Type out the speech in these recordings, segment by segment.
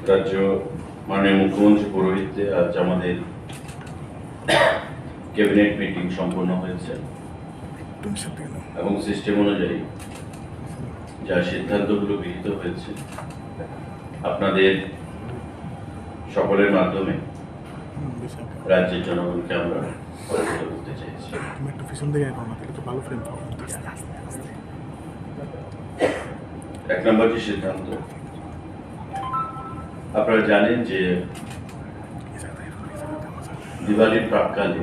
রাজ্য মাননীয় মুখ্যমন্ত্রী পৌরোহিত্যে আজ আমাদের ক্যাবিনেট মিটিং সম্পন্ন হয়েছে এবং সিস্টেম অনুযায়ী যা সিদ্ধান্তগুলো গৃহীত হয়েছে আপনাদের সকলের মাধ্যমে রাজ্যের জনগণকে আমরা অবগত করতে চাইছি। এক নম্বর যে সিদ্ধান্ত, আপনারা জানেন যে দিওয়ালির প্রাককালে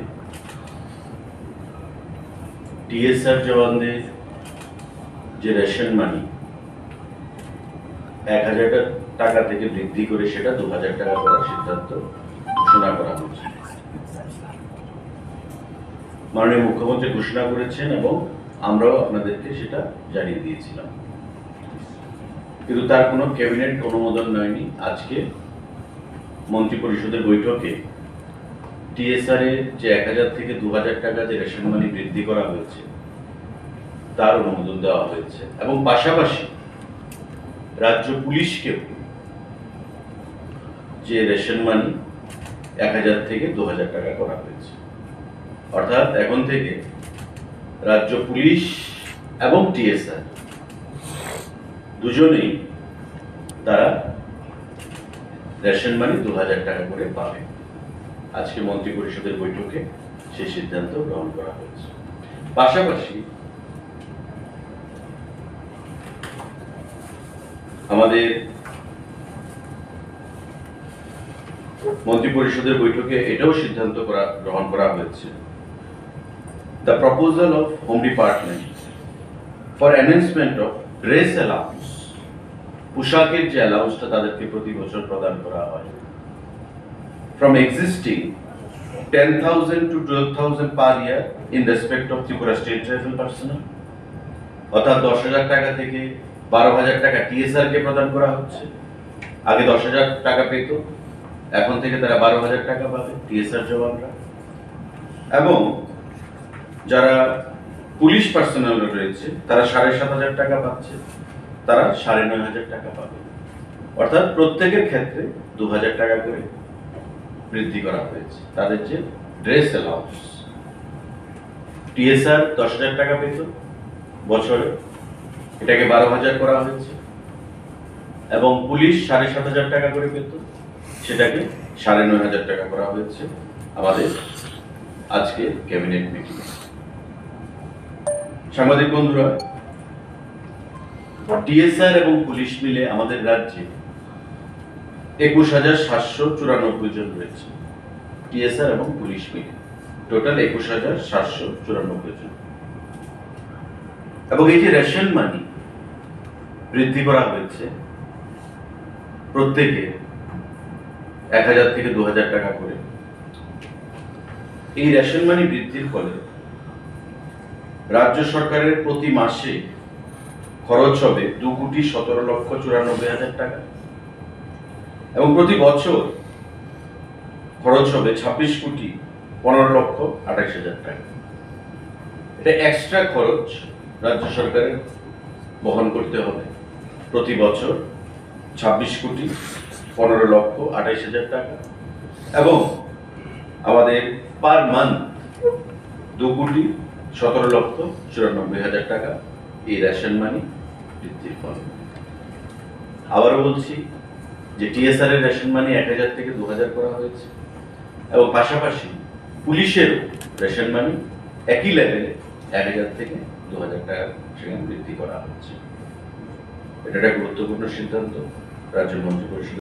টিএসআর জওয়ানদের যে রেশন মানি 1000 টাকা থেকে বৃদ্ধি করে সেটা 2000 টাকা করার সিদ্ধান্ত ঘোষণা করা হয়েছে। মাননীয় মুখ্যমন্ত্রী ঘোষণা করেছেন এবং আমরাও আপনাদেরকে সেটা জানিয়ে দিয়েছিলাম, কিন্তু তার কোনো ক্যাবিনেট অনুমোদন নেয়নি। আজকে মন্ত্রী পরিষদের বৈঠকে টিএসআর এর যে 1000 থেকে 2000 টাকা যে রেশন মানি বৃদ্ধি করা হয়েছে তার অনুমোদন দেওয়া হয়েছে এবং পাশাপাশি রাজ্য পুলিশকেও যে রেশন মানি 1000 থেকে 2000 টাকা করা হয়েছে। অর্থাৎ এখন থেকে রাজ্য পুলিশ এবং টিএসআর দুজনেই তারা রেশন মানি 2000 টাকা করে পাবে। আজকে মন্ত্রী পরিষদের বৈঠকে সেই সিদ্ধান্ত গ্রহণ করা হয়েছে। পাশাপাশি আমাদের মন্ত্রী পরিষদের বৈঠকে এটাও সিদ্ধান্ত গ্রহণ করা হয়েছে, the proposal of home department for enhancement of dress allowance, পোশাকের যে অ্যালাউন্সটা তাদেরকে প্রতি বছর প্রদান করা হয়, from existing 10,000 to 12,000 per year in respect of Tripura State Rifle personnel, অর্থাৎ 10,000 টাকা থেকে 12,000 টাকা টিএসআর কে প্রদান করা হচ্ছে। আগে 10,000 টাকা পেত, এখন থেকে তারা 12,000 টাকা পাবে টিএসআর জওয়ানরা। এবং যারা পুলিশ পার্সোনাল রয়েছে তারা 7,500 টাকা পাচ্ছে, তারা 9,500 টাকা পাবে। অর্থাৎ প্রত্যেকের ক্ষেত্রে 2,000 টাকা করে বৃদ্ধি করা হয়েছে তাদের যে ড্রেস অ্যালাউন্স। টিএসআর 10,000 টাকা পেত বছরে, এটাকে 12,000 করা হয়েছে এবং পুলিশ 7,500 টাকা করে পেত, সেটাকে 9,500 টাকা করা হয়েছে আমাদের আজকে ক্যাবিনেট মিটিং। সাংবাদিক বন্ধুরা, টিএসআর এবং পুলিশ মিলে আমাদের রাজ্যে 21,794 জন রয়েছে। টিএসআর এবং পুলিশ মিলে টোটাল 21,794 জন। এবং এই যে রেশন মানি বৃদ্ধি করা হয়েছে প্রত্যেকে 1000 থেকে 2000 টাকা করে, এই রেশন মানি বৃদ্ধির ফলে রাজ্য সরকারের প্রতি মাসে খরচ হবে 2,17,94,000 টাকা এবং প্রতি বছর খরচ হবে 26,15,28,000 টাকা। এটা এক্সট্রা খরচ রাজ্য সরকারের বহন করতে হবে প্রতি বছর 26,15,28,000 টাকা এবং আমাদের পার মান্থ 2,17,94,000 টাকা এই রেশন মানি বৃদ্ধির ফলে। আবারও বলছি যে টিএসআর এর রেশন মানি 1000 থেকে 2000 করা হয়েছে এবং পাশাপাশি পুলিশের রেশন মানি একই লেভেলে 1000 থেকে 2000 টাকা সেখানে বৃদ্ধি করা হচ্ছে। এটা একটা গুরুত্বপূর্ণ সিদ্ধান্ত রাজ্য মন্ত্রী পরিষদ